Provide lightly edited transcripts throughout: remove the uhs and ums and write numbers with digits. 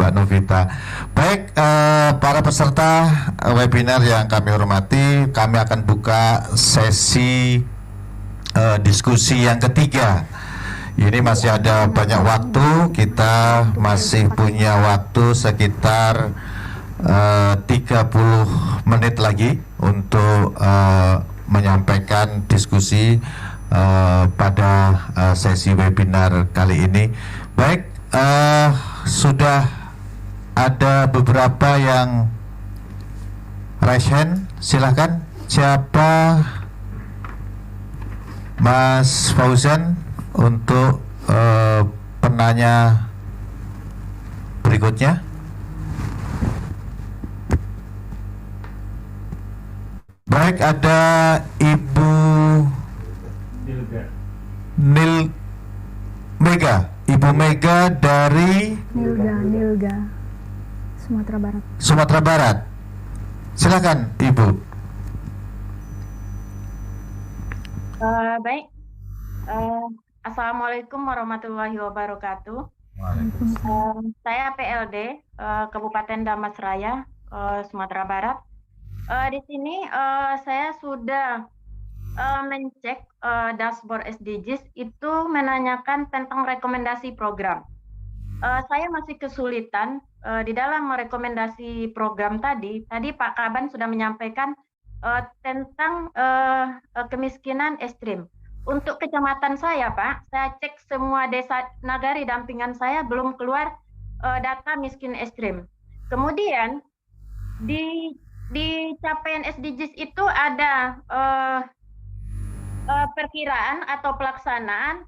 Mbak Novita. Baik, para peserta webinar yang kami hormati, kami akan buka sesi diskusi yang ketiga. Ini masih ada banyak waktu, kita masih punya waktu sekitar 30 menit lagi untuk menyampaikan diskusi pada sesi webinar kali ini. Baik, sudah ada beberapa yang raise hand, silakan. Siapa? Mas Fauzan untuk penanya berikutnya. Baik, ada Ibu Ibu Mega dari Nilga, Sumatera Barat. Sumatera Barat. Silakan, Ibu. Baik. Assalamualaikum warahmatullahi wabarakatuh. Saya PLD Kabupaten Damasraya, Sumatera Barat. Di sini saya sudah mencek dashboard SDGs itu menanyakan tentang rekomendasi program. Saya masih kesulitan di dalam merekomendasi program tadi Pak Kaban sudah menyampaikan tentang kemiskinan ekstrim. Untuk kecamatan saya, Pak, saya cek semua desa nagari dampingan saya belum keluar data miskin ekstrim. Kemudian di capaian SDGs itu ada perkiraan atau pelaksanaan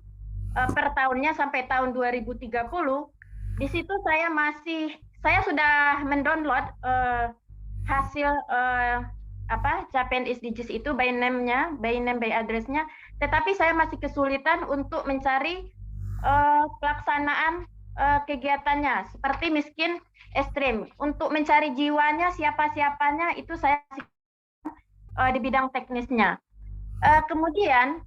per tahunnya sampai tahun 2030. Di situ saya sudah mendownload hasil capaian SDGs itu by name, by address-nya, tetapi saya masih kesulitan untuk mencari pelaksanaan kegiatannya seperti miskin ekstrim. Untuk mencari jiwanya, siapa-siapanya itu saya di bidang teknisnya. Kemudian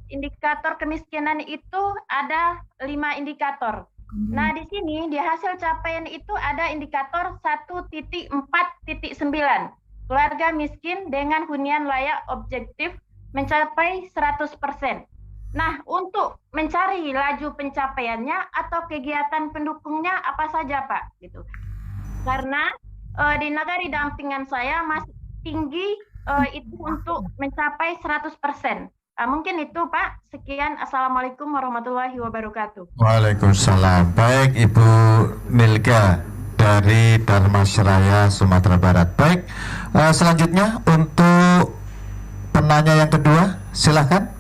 indikator kemiskinan itu ada 5 indikator. Nah, di sini di hasil capaian itu ada indikator 1.4.9. Keluarga miskin dengan hunian layak objektif mencapai 100%. Nah, untuk mencari laju pencapaiannya atau kegiatan pendukungnya apa saja, Pak? Gitu. Karena di nagari dampingan saya masih tinggi itu untuk mencapai 100%. Mungkin itu, Pak. Sekian. Assalamualaikum warahmatullahi wabarakatuh. Waalaikumsalam. Baik, Ibu Nilga dari Damasraya, Sumatera Barat. Baik, selanjutnya untuk penanya yang kedua, silakan.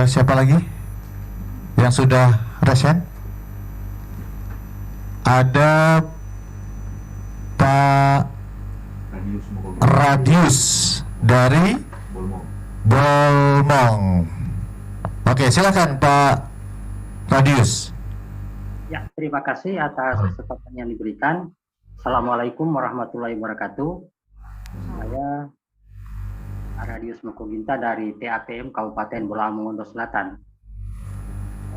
Siapa lagi yang sudah resen? Ada Pak Radius dari Bolmong. Oke, silakan Pak Radius. Ya, terima kasih atas kesempatan yang diberikan. Assalamualaikum warahmatullahi wabarakatuh. Saya Radius Mokoginta dari TATM Kabupaten Bola Mongondo Selatan.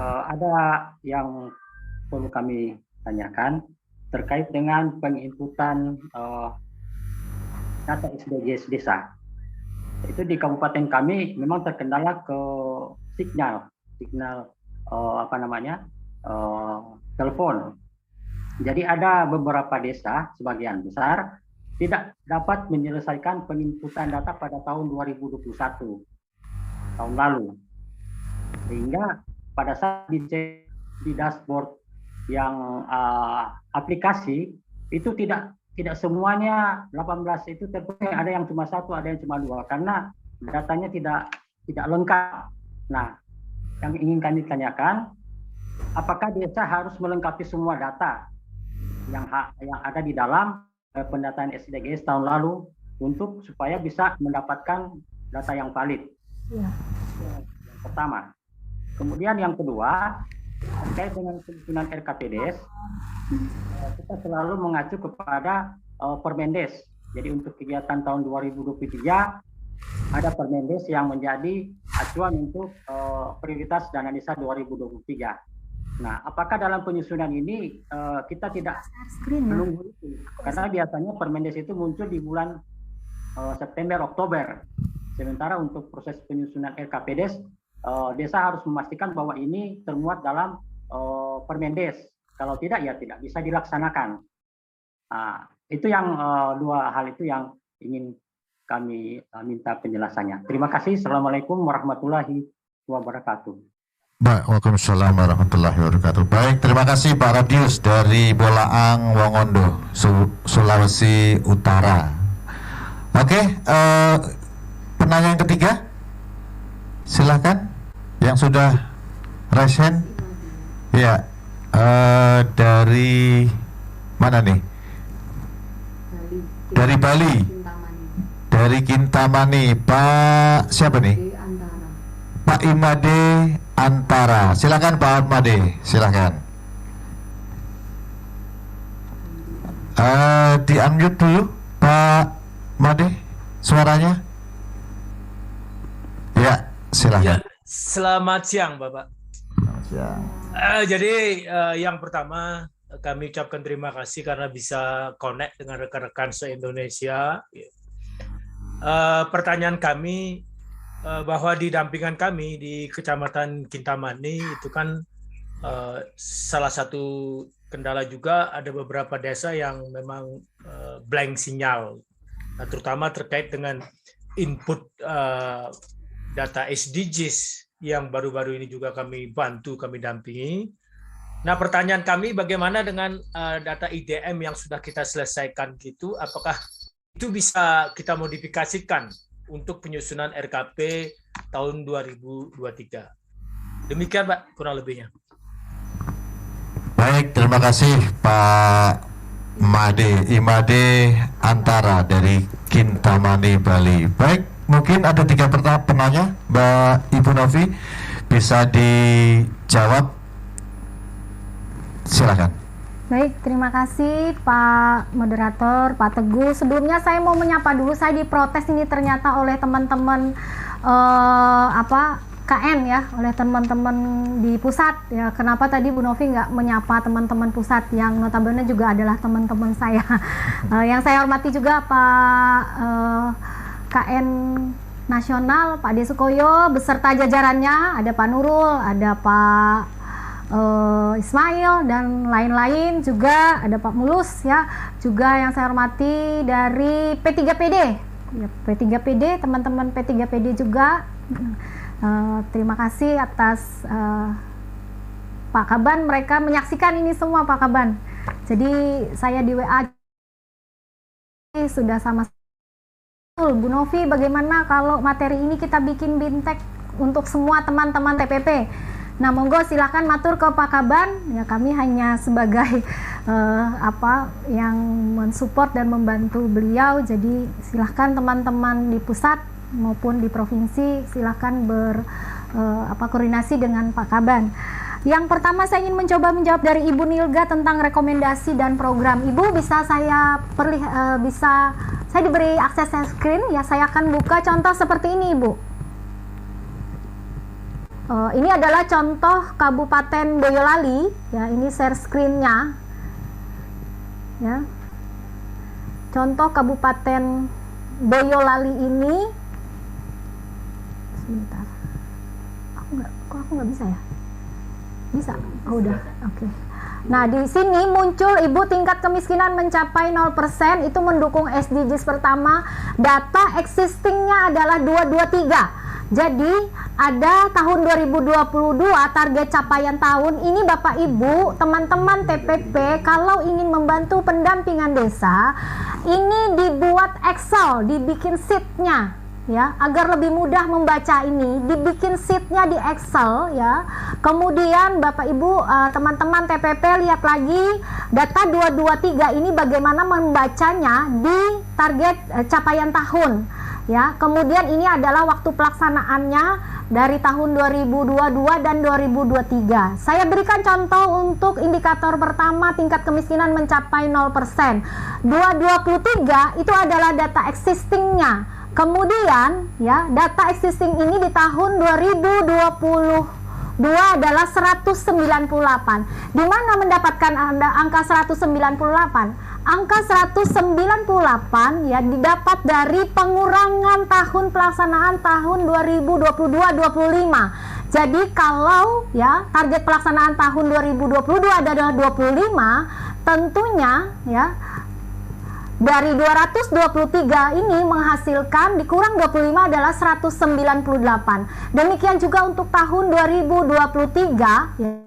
Ada yang perlu kami tanyakan terkait dengan penginputan data SDGs desa. Itu di kabupaten kami memang terkendala ke signal telepon. Jadi ada beberapa desa, sebagian besar tidak dapat menyelesaikan penginputan data pada tahun 2021, tahun lalu. Sehingga pada saat dicek di dashboard yang aplikasi itu tidak semuanya 18 itu terpenuhi, ada yang cuma 1, ada yang cuma 2 karena datanya tidak lengkap. Nah, yang ingin kami tanyakan, apakah desa harus melengkapi semua data yang ada di dalam pendataan SDGs tahun lalu untuk supaya bisa mendapatkan data yang valid? Ya. Yang pertama. Kemudian yang kedua, terkait dengan penyusunan RKPDS, kita selalu mengacu kepada Permendes. Jadi untuk kegiatan tahun 2023 ada Permendes yang menjadi acuan untuk prioritas dana desa 2023. Nah, apakah dalam penyusunan ini kita tidak menunggu itu? Karena biasanya Permendes itu muncul di bulan September, Oktober. Sementara untuk proses penyusunan RKPDes, desa harus memastikan bahwa ini termuat dalam Permendes. Kalau tidak, ya tidak bisa dilaksanakan. Nah, itu yang dua hal itu yang ingin kami minta penjelasannya. Terima kasih. Assalamualaikum warahmatullahi wabarakatuh. Baik, waalaikumsalam warahmatullahi wabarakatuh. Baik, terima kasih Pak Radius dari Bolaang, Wongondo, Sulawesi Utara. Oke, penanya yang ketiga, silakan. Yang sudah raise hand, ya, dari mana nih? Dari Bali. Dari Kintamani, Pak siapa nih? Pak Imade Antara. Silakan Pak Imade, silakan. Di unmute dulu Pak Made suaranya. Ya, silakan. Ya, selamat siang Bapak. Selamat siang. Jadi yang pertama kami ucapkan terima kasih karena bisa connect dengan rekan-rekan se-Indonesia. Pertanyaan kami bahwa di dampingan kami di Kecamatan Kintamani itu kan salah satu kendala juga ada beberapa desa yang memang blank sinyal, terutama terkait dengan input data SDGs yang baru-baru ini juga kami bantu, kami dampingi. Nah, pertanyaan kami bagaimana dengan data IDM yang sudah kita selesaikan gitu, apakah itu bisa kita modifikasikan untuk penyusunan RKP tahun 2023. Demikian Pak, kurang lebihnya. Baik, terima kasih Pak Imade Antara dari Kintamani, Bali. Baik, mungkin ada 3 penanya, Mbak Ibu Novi, bisa dijawab. Silakan. Baik, terima kasih Pak Moderator, Pak Teguh. Sebelumnya saya mau menyapa dulu, saya diprotes ini ternyata oleh teman-teman KN ya, oleh teman-teman di pusat ya. Kenapa tadi Bu Novi nggak menyapa teman-teman pusat yang notabene juga adalah teman-teman saya. Yang saya hormati juga Pak KN Nasional, Pak Desukoyo beserta jajarannya, ada Pak Nurul, ada Pak Ismail dan lain-lain, juga ada Pak Mulus ya, juga yang saya hormati dari P3PD ya, P3PD, teman-teman P3PD juga. Terima kasih atas Pak Kaban, mereka menyaksikan ini semua Pak Kaban. Jadi saya di WA sudah sama Bu Novi, bagaimana kalau materi ini kita bikin bintek untuk semua teman-teman TPP. Nah, monggo silahkan matur ke Pak Kaban. Ya, kami hanya sebagai yang mensupport dan membantu beliau. Jadi silahkan teman-teman di pusat maupun di provinsi silahkan koordinasi dengan Pak Kaban. Yang pertama saya ingin mencoba menjawab dari Ibu Nilga tentang rekomendasi dan program. Ibu bisa saya diberi akses screen ya, saya akan buka contoh seperti ini Ibu. Ini adalah contoh Kabupaten Boyolali ya, ini share screen-nya ya. Contoh Kabupaten Boyolali ini, sebentar, aku nggak bisa ya? Bisa? Oh, udah, oke. Nah, di sini muncul Ibu tingkat kemiskinan mencapai 0%, itu mendukung SDGs pertama. Data existing-nya adalah 223. Jadi ada tahun 2022 target capaian tahun ini Bapak Ibu, teman-teman TPP kalau ingin membantu pendampingan desa, ini dibuat Excel, dibikin sheet-nya ya, agar lebih mudah membaca ini, dibikin sheet-nya di Excel ya. Kemudian Bapak Ibu, teman-teman TPP lihat lagi data 223 ini bagaimana membacanya di target capaian tahun. Ya, kemudian ini adalah waktu pelaksanaannya dari tahun 2022 dan 2023. Saya berikan contoh untuk indikator pertama tingkat kemiskinan mencapai 0%. 223 itu adalah data existing-nya. Kemudian ya, data existing ini di tahun 2022 adalah 198. Di mana mendapatkan angka 198? Angka 198 ya didapat dari pengurangan tahun pelaksanaan tahun 2022-25. Jadi kalau ya target pelaksanaan tahun 2022 adalah 25, tentunya ya dari 223 ini menghasilkan dikurang 25 adalah 198. Demikian juga untuk tahun 2023 ya,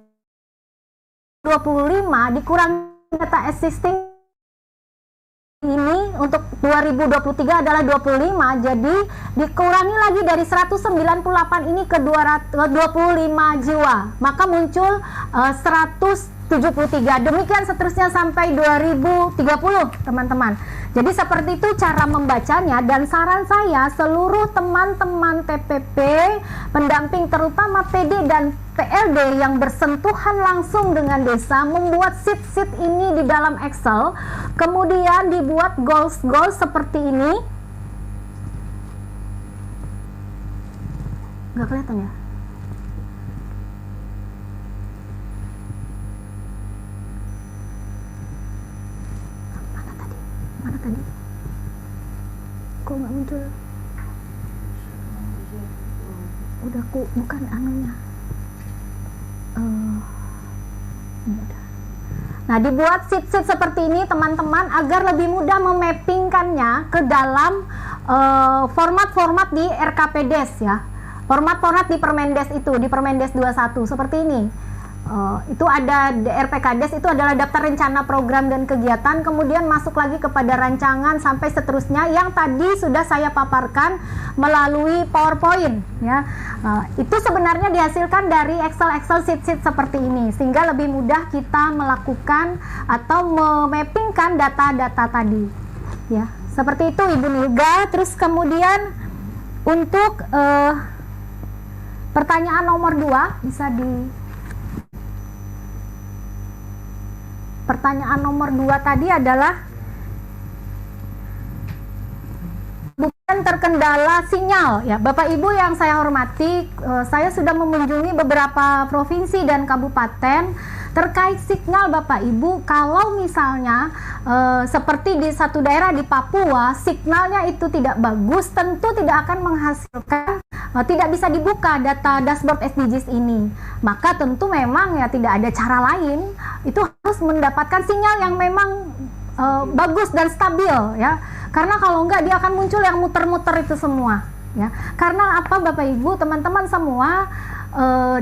25 dikurang data existing ini untuk 2023 adalah 25, jadi dikurangi lagi dari 198 ini ke 225 jiwa, maka muncul 173. Demikian seterusnya sampai 2030 teman-teman. Jadi seperti itu cara membacanya, dan saran saya seluruh teman-teman TPP, pendamping terutama PD dan PLD yang bersentuhan langsung dengan desa, membuat sheet-sheet ini di dalam Excel, kemudian dibuat goals-goals seperti ini. Nggak kelihatan ya? Mana tadi? Kok nggak muncul? Udah bukan anunya. Ini udah. Nah, dibuat sheet-sheet seperti ini teman-teman agar lebih mudah memappingkannya ke dalam format-format di RKPDes ya. Format-format di Permendes itu, di Permendes 21 seperti ini. Itu ada RPKDes, itu adalah daftar rencana program dan kegiatan, kemudian masuk lagi kepada rancangan sampai seterusnya yang tadi sudah saya paparkan melalui PowerPoint ya. Itu sebenarnya dihasilkan dari Excel sheet seperti ini, sehingga lebih mudah kita melakukan atau memappingkan data-data tadi ya. Seperti itu Ibu Nilga. Terus kemudian untuk pertanyaan nomor 2 bisa di pertanyaan nomor 2 tadi adalah bukan terkendala sinyal ya. Bapak Ibu yang saya hormati, saya sudah mengunjungi beberapa provinsi dan kabupaten terkait sinyal Bapak Ibu. Kalau misalnya seperti di satu daerah di Papua sinyalnya itu tidak bagus, tentu tidak akan menghasilkan, tidak bisa dibuka data dashboard SDGs ini. Maka tentu memang ya tidak ada cara lain, itu harus mendapatkan sinyal yang memang bagus dan stabil ya. Karena kalau enggak dia akan muncul yang muter-muter itu semua ya. Karena apa Bapak Ibu, teman-teman semua,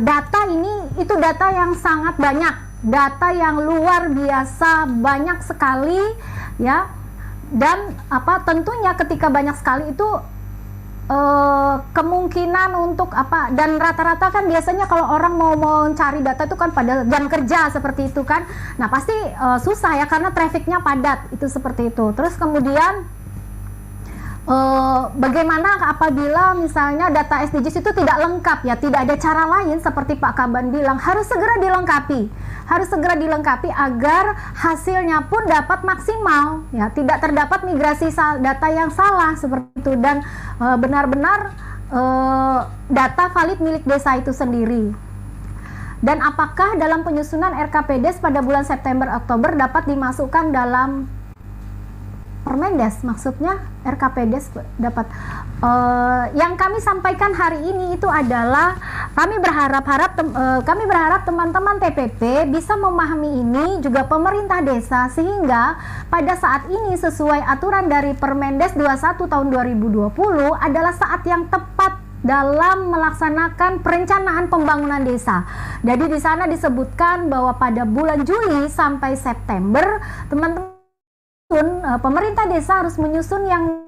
data ini itu data yang sangat banyak, data yang luar biasa banyak sekali ya. Dan apa tentunya ketika banyak sekali itu kemungkinan untuk apa, dan rata-rata kan biasanya kalau orang mau mencari data itu kan pada jam kerja seperti itu kan. Nah pasti susah ya karena trafficnya padat itu seperti itu. Terus kemudian bagaimana apabila misalnya data SDGs itu tidak lengkap ya, tidak ada cara lain seperti Pak Kaban bilang, harus segera dilengkapi agar hasilnya pun dapat maksimal ya, tidak terdapat migrasi data yang salah seperti itu, dan benar-benar data valid milik desa itu sendiri. Dan apakah dalam penyusunan RKPDes pada bulan September-Oktober dapat dimasukkan dalam Permendes, maksudnya RKPDes dapat. Yang kami sampaikan hari ini itu adalah kami berharap teman-teman TPP bisa memahami ini, juga pemerintah desa, sehingga pada saat ini sesuai aturan dari Permendes 21 tahun 2020 adalah saat yang tepat dalam melaksanakan perencanaan pembangunan desa. Jadi di sana disebutkan bahwa pada bulan Juli sampai September teman-teman pemerintah desa harus menyusun yang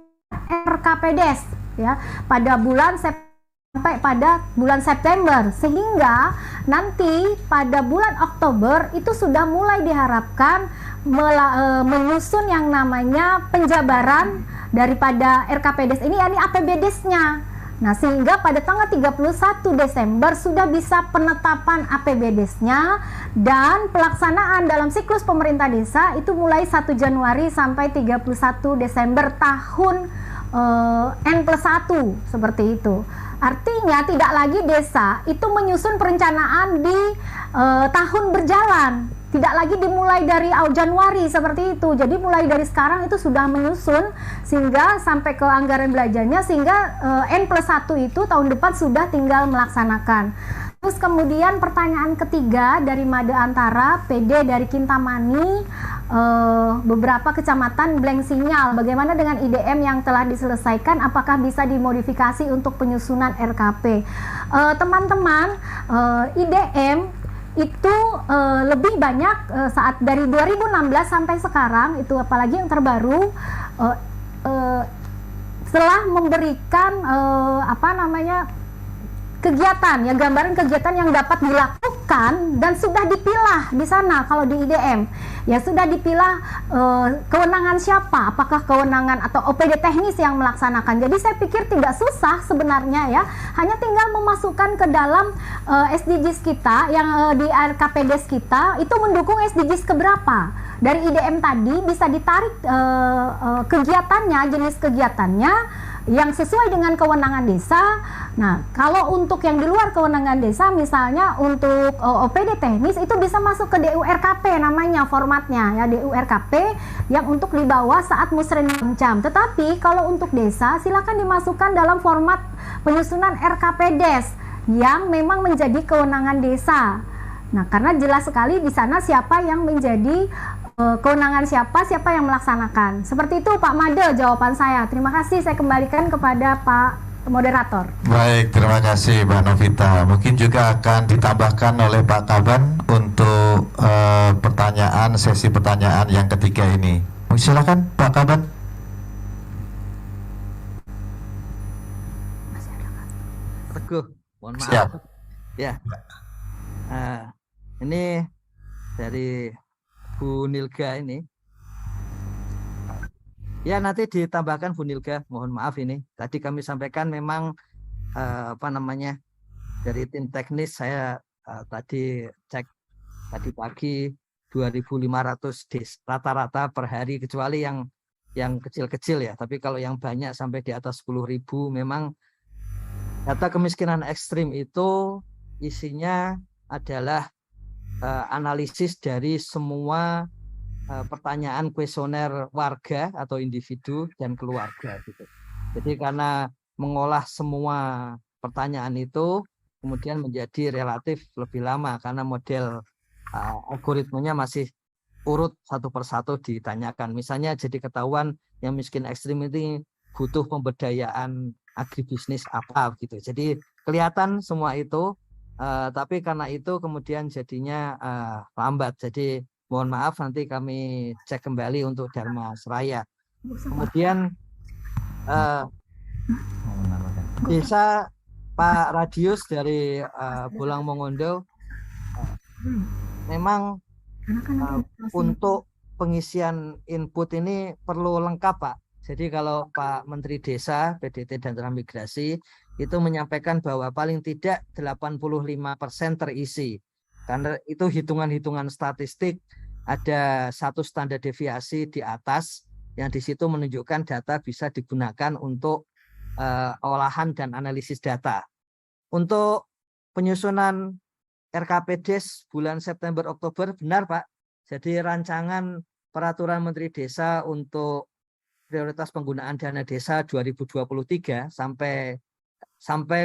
RKPDes ya pada bulan sampai pada bulan September, sehingga nanti pada bulan Oktober itu sudah mulai diharapkan menyusun yang namanya penjabaran daripada RKPDes ini, yakni APBDes-nya. Nah, sehingga pada tanggal 31 Desember sudah bisa penetapan APBDes-nya, dan pelaksanaan dalam siklus pemerintah desa itu mulai 1 Januari sampai 31 Desember tahun N+1 seperti itu. Artinya tidak lagi desa itu menyusun perencanaan di tahun berjalan, tidak lagi dimulai dari Januari seperti itu. Jadi mulai dari sekarang itu sudah menyusun sehingga sampai ke anggaran belanjanya, sehingga N+1 itu tahun depan sudah tinggal melaksanakan. Terus kemudian pertanyaan ketiga dari Made Antara, PD dari Kintamani, beberapa kecamatan blank sinyal. Bagaimana dengan IDM yang telah diselesaikan? Apakah bisa dimodifikasi untuk penyusunan RKP? Teman-teman, IDM itu lebih banyak saat dari 2016 sampai sekarang itu, apalagi yang terbaru, setelah memberikan kegiatan, ya gambaran kegiatan yang dapat dilakukan dan sudah dipilah di sana. Kalau di IDM ya sudah dipilah kewenangan siapa, apakah kewenangan atau OPD teknis yang melaksanakan. Jadi saya pikir tidak susah sebenarnya ya, hanya tinggal memasukkan ke dalam SDGs kita yang di RKPDes kita itu mendukung SDGs keberapa. Dari IDM tadi bisa ditarik kegiatannya, jenis kegiatannya yang sesuai dengan kewenangan desa. Nah, kalau untuk yang di luar kewenangan desa, misalnya untuk OPD teknis itu bisa masuk ke DURKP namanya formatnya ya, DURKP yang untuk dibawa saat musrenbang jam. Tetapi kalau untuk desa silakan dimasukkan dalam format penyusunan RKPDes yang memang menjadi kewenangan desa. Nah, karena jelas sekali di sana siapa yang menjadi kewenangan siapa yang melaksanakan. Seperti itu Pak Made jawaban saya. Terima kasih, saya kembalikan kepada Pak moderator. Baik, terima kasih Mbak Novita. Mungkin juga akan ditambahkan oleh Pak Kaban untuk sesi pertanyaan yang ketiga ini. Silakan Pak Kaban. Teguh, mohon maaf. Siap. Ya, ini dari Bu Nilga ini. Ya, nanti ditambahkan Bu Nilga, mohon maaf ini. Tadi kami sampaikan memang dari tim teknis saya tadi cek tadi pagi 2.500 rata-rata per hari, kecuali yang kecil-kecil ya. Tapi kalau yang banyak sampai di atas 10.000, memang data kemiskinan ekstrim itu isinya adalah analisis dari semua pertanyaan kuesioner warga atau individu dan keluarga gitu. Jadi karena mengolah semua pertanyaan itu kemudian menjadi relatif lebih lama karena model algoritmanya masih urut satu persatu ditanyakan. Misalnya jadi ketahuan yang miskin ekstrim ini butuh pemberdayaan agribisnis apa gitu. Jadi kelihatan semua itu. Tapi karena itu kemudian jadinya lambat. Jadi mohon maaf, nanti kami cek kembali untuk Dharma Seraya. Kemudian desa Pak Radius dari Bolang Mongondo, memang untuk pengisian input ini perlu lengkap Pak. Jadi kalau Pak Menteri Desa, PDT dan Transmigrasi itu menyampaikan bahwa paling tidak 85% terisi. Karena itu hitungan-hitungan statistik, ada satu standar deviasi di atas yang di situ menunjukkan data bisa digunakan untuk olahan dan analisis data. Untuk penyusunan RKPDes bulan September Oktober benar Pak. Jadi rancangan peraturan Menteri Desa untuk prioritas penggunaan dana desa 2023 sampai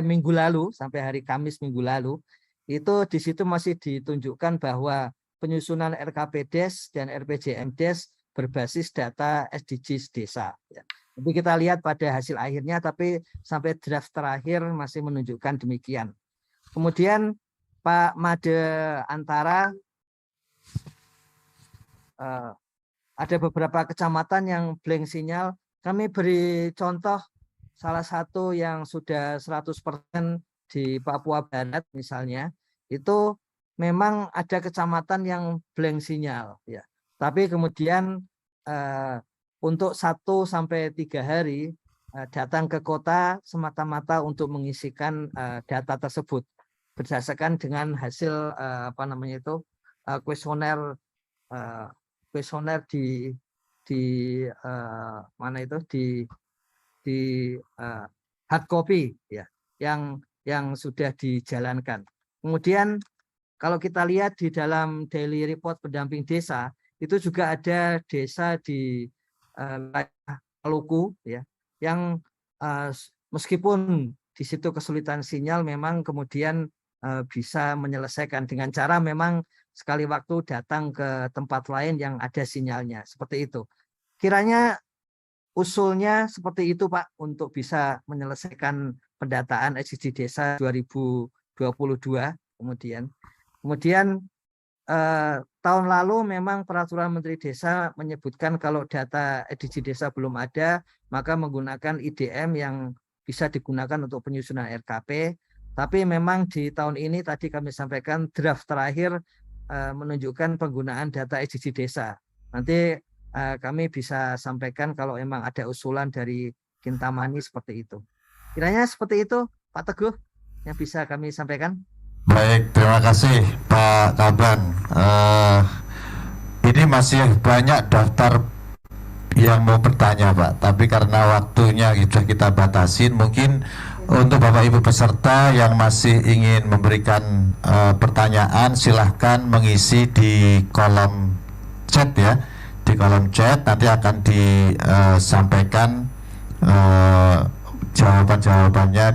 minggu lalu, sampai hari Kamis minggu lalu, itu di situ masih ditunjukkan bahwa penyusunan RKPDes dan RPJMDes berbasis data SDGs desa. Jadi kita lihat pada hasil akhirnya, tapi sampai draft terakhir masih menunjukkan demikian. Kemudian Pak Made Antara, ada beberapa kecamatan yang blank sinyal. Kami beri contoh salah satu yang sudah 100% di Papua Barat misalnya, itu memang ada kecamatan yang blank sinyal ya. Tapi kemudian untuk 1 sampai 3 hari datang ke kota semata-mata untuk mengisikan data tersebut berdasarkan dengan hasil kuesioner di mana itu di di hard copy ya, yang sudah dijalankan. Kemudian kalau kita lihat di dalam daily report pendamping desa, itu juga ada desa di Maluku ya, yang meskipun di situ kesulitan sinyal, memang kemudian bisa menyelesaikan dengan cara memang sekali waktu datang ke tempat lain yang ada sinyalnya, seperti itu. Kiranya usulnya seperti itu Pak, untuk bisa menyelesaikan pendataan SDGs Desa 2022. Kemudian tahun lalu memang peraturan Menteri Desa menyebutkan kalau data SDGs Desa belum ada, maka menggunakan IDM yang bisa digunakan untuk penyusunan RKP. Tapi memang di tahun ini tadi kami sampaikan draft terakhir menunjukkan penggunaan data SDGs Desa. Nanti kami bisa sampaikan kalau memang ada usulan dari Kintamani seperti itu. Kiranya seperti itu Pak Teguh yang bisa kami sampaikan. Baik, terima kasih Pak Kaban. Ini masih banyak daftar yang mau bertanya Pak, tapi karena waktunya sudah kita batasin, mungkin untuk Bapak Ibu peserta yang masih ingin memberikan pertanyaan, silahkan mengisi di kolom chat ya. Di kolom chat nanti akan disampaikan jawaban-jawabannya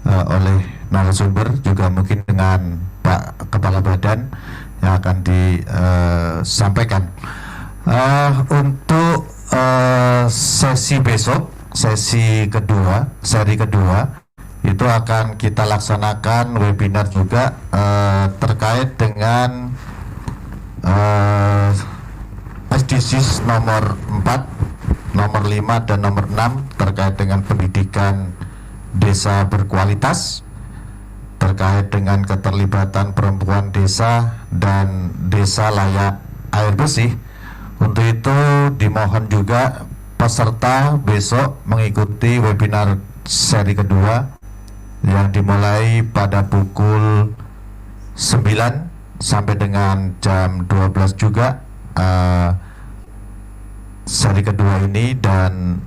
oleh narasumber, juga mungkin dengan Pak Kepala Badan yang akan disampaikan. Untuk sesi besok, seri kedua itu akan kita laksanakan webinar juga terkait dengan SDGs nomor 4, nomor 5 dan nomor 6 terkait dengan pendidikan desa berkualitas, terkait dengan keterlibatan perempuan desa dan desa layak air bersih. Untuk itu dimohon juga peserta besok mengikuti webinar seri kedua yang dimulai pada pukul 9 sampai dengan jam 12 juga seri kedua ini, dan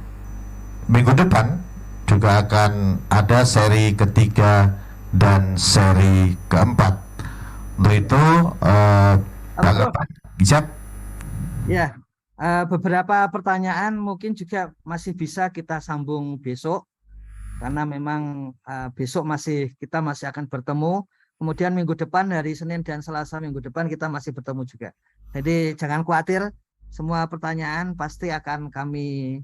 minggu depan juga akan ada seri ketiga dan seri keempat. Untuk itu siap. Ya, beberapa pertanyaan mungkin juga masih bisa kita sambung besok, karena memang besok kita masih akan bertemu. Kemudian minggu depan, hari Senin dan Selasa minggu depan kita masih bertemu juga. Jadi jangan khawatir, semua pertanyaan pasti akan kami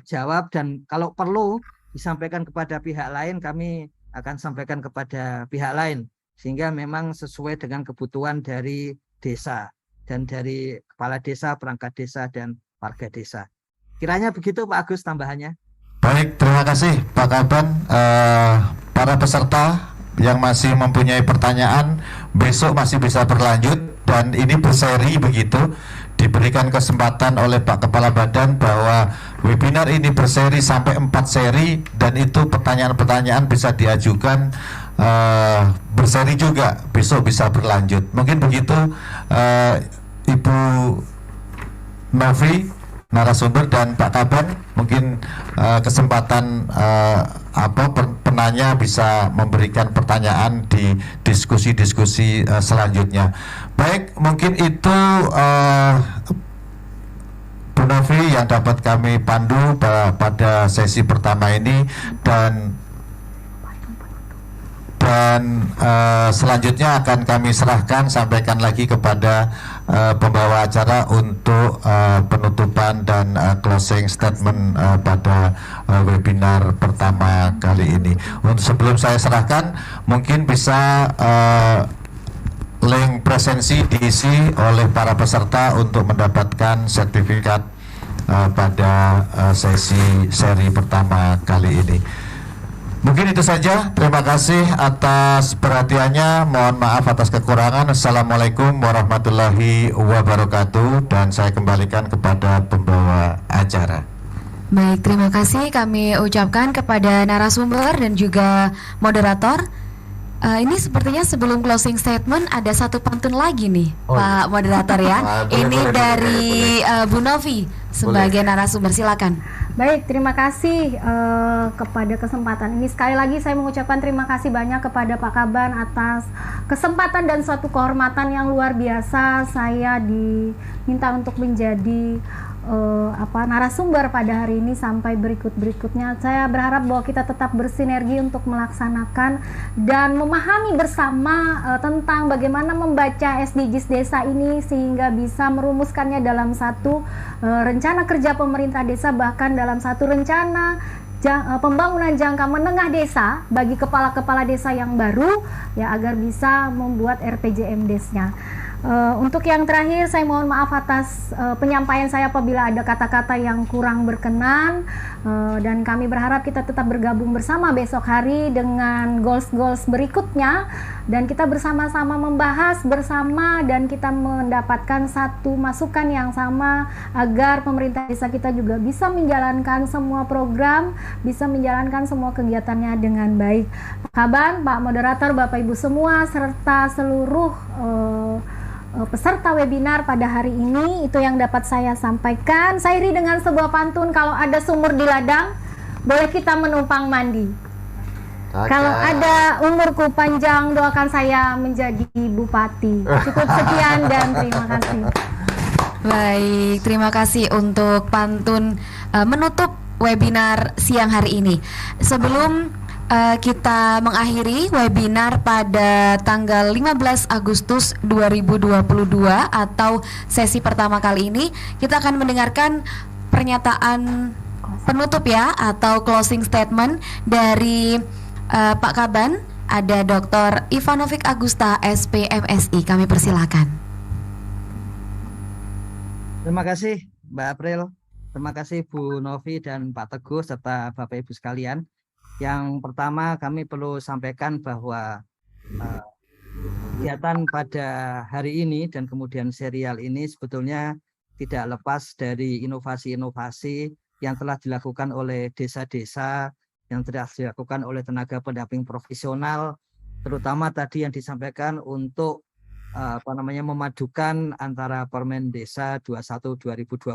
jawab, dan kalau perlu disampaikan kepada pihak lain, kami akan sampaikan kepada pihak lain, sehingga memang sesuai dengan kebutuhan dari desa dan dari kepala desa, perangkat desa, dan warga desa. Kiranya begitu Pak Agus tambahannya. Baik, terima kasih Pak Kaban. Para peserta yang masih mempunyai pertanyaan, besok masih bisa berlanjut, dan ini berseri begitu. Diberikan kesempatan oleh Pak Kepala Badan bahwa webinar ini berseri sampai 4 seri, dan itu pertanyaan-pertanyaan bisa diajukan berseri juga, besok bisa berlanjut. Mungkin begitu Ibu Novi narasumber dan Pak Kaban, mungkin kesempatan penanya bisa memberikan pertanyaan di diskusi-diskusi selanjutnya. Baik, mungkin itu Bu Novi yang dapat kami pandu pada sesi pertama ini, dan selanjutnya akan kami serahkan, sampaikan lagi kepada pembawa acara untuk penutupan dan closing statement pada webinar pertama kali ini. Untuk sebelum saya serahkan, mungkin bisa link presensi diisi oleh para peserta untuk mendapatkan sertifikat pada seri pertama kali ini. Mungkin itu saja. Terima kasih atas perhatiannya. Mohon maaf atas kekurangan. Assalamualaikum warahmatullahi wabarakatuh. Dan saya kembalikan kepada pembawa acara. Baik, terima kasih kami ucapkan kepada narasumber dan juga moderator. Ini sepertinya sebelum closing statement ada satu pantun lagi nih, Pak moderator ya. Ini dari Bu Novi sebagai narasumber, silakan. Baik, terima kasih kepada kesempatan ini. Sekali lagi saya mengucapkan terima kasih banyak kepada Pak Kaban atas kesempatan dan suatu kehormatan yang luar biasa. Saya diminta untuk menjadi narasumber pada hari ini sampai berikutnya. Saya berharap bahwa kita tetap bersinergi untuk melaksanakan dan memahami bersama tentang bagaimana membaca SDGs desa ini sehingga bisa merumuskannya dalam satu rencana kerja pemerintah desa, bahkan dalam satu rencana pembangunan jangka menengah desa bagi kepala-kepala desa yang baru, ya, agar bisa membuat RPJMDes-nya. Untuk yang terakhir, saya mohon maaf atas penyampaian saya apabila ada kata-kata yang kurang berkenan, dan kami berharap kita tetap bergabung bersama besok hari dengan goals-goals berikutnya, dan kita bersama-sama membahas bersama dan kita mendapatkan satu masukan yang sama agar pemerintah desa kita juga bisa menjalankan semua program, bisa menjalankan semua kegiatannya dengan baik. Pak Kaban, Pak Moderator, Bapak Ibu semua, serta seluruh peserta webinar pada hari ini, itu yang dapat saya sampaikan. Saya iri dengan sebuah pantun, kalau ada sumur di ladang, boleh kita menumpang mandi. Kalau ada umurku panjang, doakan saya menjadi bupati. Cukup sekian dan terima kasih. Baik, terima kasih untuk pantun menutup webinar siang hari ini. Sebelum kita mengakhiri webinar pada tanggal 15 Agustus 2022 atau sesi pertama kali ini, kita akan mendengarkan pernyataan penutup ya, atau closing statement dari Pak Kaban. Ada Dr. Ivanovic Agusta, SPMSI. Kami persilakan. Terima kasih Mbak April, terima kasih Bu Novi dan Pak Teguh serta Bapak Ibu sekalian. Yang pertama, kami perlu sampaikan bahwa kegiatan pada hari ini dan kemudian serial ini sebetulnya tidak lepas dari inovasi-inovasi yang telah dilakukan oleh desa-desa, yang telah dilakukan oleh tenaga pendamping profesional, terutama tadi yang disampaikan untuk memadukan antara Permen Desa 21 2020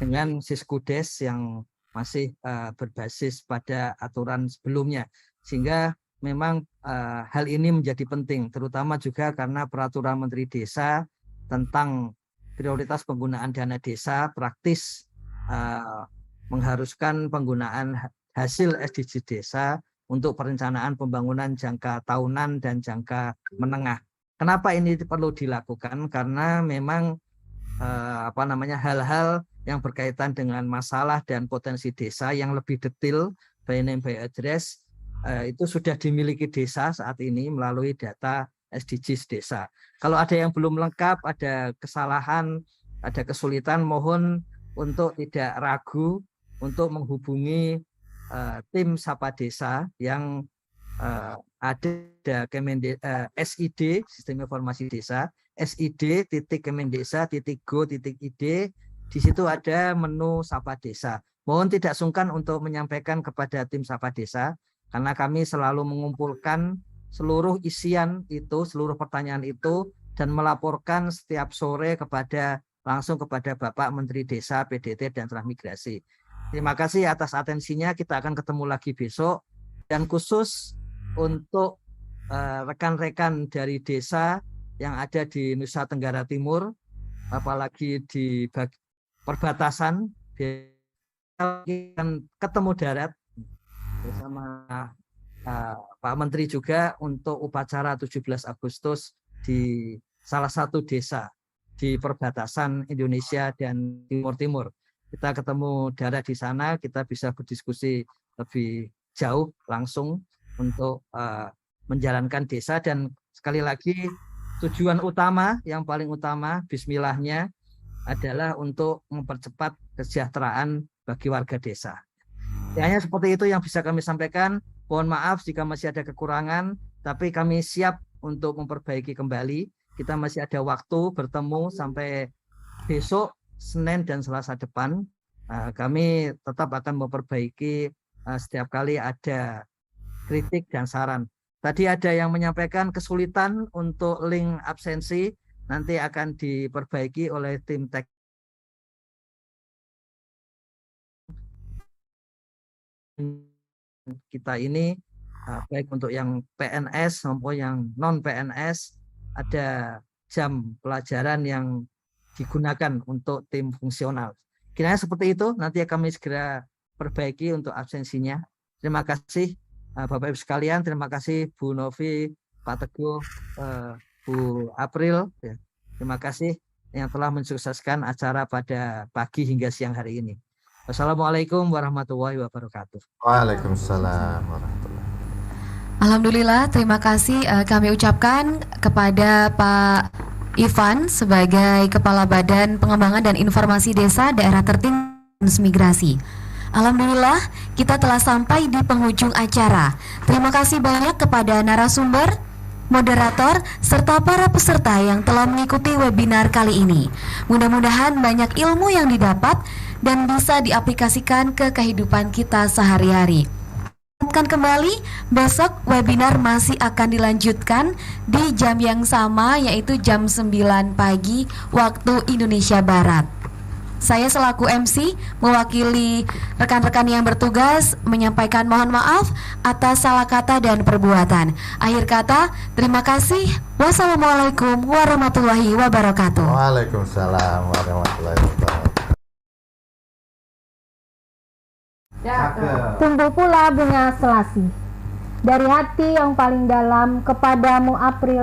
dengan Siskudes yang masih berbasis pada aturan sebelumnya, sehingga memang hal ini menjadi penting, terutama juga karena peraturan Menteri Desa tentang prioritas penggunaan dana desa praktis mengharuskan penggunaan hasil SDGs desa untuk perencanaan pembangunan jangka tahunan dan jangka menengah. Kenapa ini perlu dilakukan? Karena memang hal-hal yang berkaitan dengan masalah dan potensi desa yang lebih detail, by name by address, itu sudah dimiliki desa saat ini melalui data SDGs desa. Kalau ada yang belum lengkap, ada kesalahan, ada kesulitan, mohon untuk tidak ragu untuk menghubungi tim Sapa Desa yang ada SID, Sistem Informasi Desa, sid.kemendesa.go.id. Di situ ada menu Sapa Desa. Mohon tidak sungkan untuk menyampaikan kepada tim Sapa Desa, karena kami selalu mengumpulkan seluruh isian itu, seluruh pertanyaan itu, dan melaporkan setiap sore langsung kepada Bapak Menteri Desa, PDT, dan Transmigrasi. Terima kasih atas atensinya. Kita akan ketemu lagi besok. Dan khusus untuk rekan-rekan dari desa yang ada di Nusa Tenggara Timur, apalagi di perbatasan, ketemu darat bersama Pak Menteri juga untuk upacara 17 Agustus di salah satu desa di perbatasan Indonesia dan Timur-Timur. Kita ketemu darat di sana, kita bisa berdiskusi lebih jauh langsung untuk menjalankan desa. Dan sekali lagi tujuan utama, yang paling utama, bismillahnya, adalah untuk mempercepat kesejahteraan bagi warga desa. Ya, hanya seperti itu yang bisa kami sampaikan. Mohon maaf jika masih ada kekurangan, tapi kami siap untuk memperbaiki kembali. Kita masih ada waktu bertemu sampai besok, Senin dan Selasa depan. Kami tetap akan memperbaiki setiap kali ada kritik dan saran. Tadi ada yang menyampaikan kesulitan untuk link absensi, nanti akan diperbaiki oleh tim teknik kita ini baik untuk yang PNS maupun yang non PNS ada jam pelajaran yang digunakan untuk tim fungsional. Kiranya seperti itu, nanti kami segera perbaiki untuk absensinya. Terima kasih Bapak Ibu sekalian, terima kasih Bu Novi, Pak Teguh, Bu April. Ya. Terima kasih yang telah mensukseskan acara pada pagi hingga siang hari ini. Wassalamualaikum warahmatullahi wabarakatuh. Waalaikumsalam warahmatullahi. Alhamdulillah, terima kasih kami ucapkan kepada Pak Ivan sebagai Kepala Badan Pengembangan dan Informasi Desa Daerah Tertinggal Transmigrasi. Alhamdulillah, kita telah sampai di penghujung acara. Terima kasih banyak kepada narasumber, moderator, serta para peserta yang telah mengikuti webinar kali ini. Mudah-mudahan banyak ilmu yang didapat dan bisa diaplikasikan ke kehidupan kita sehari-hari. Akan kembali, besok webinar masih akan dilanjutkan di jam yang sama, yaitu jam 9 pagi waktu Indonesia Barat. Saya selaku MC mewakili rekan-rekan yang bertugas menyampaikan mohon maaf atas salah kata dan perbuatan. Akhir kata, terima kasih. Wassalamualaikum warahmatullahi wabarakatuh. Waalaikumsalam warahmatullahi wabarakatuh. Tumbuh pula bunga selasi dari hati yang paling dalam kepadamu April.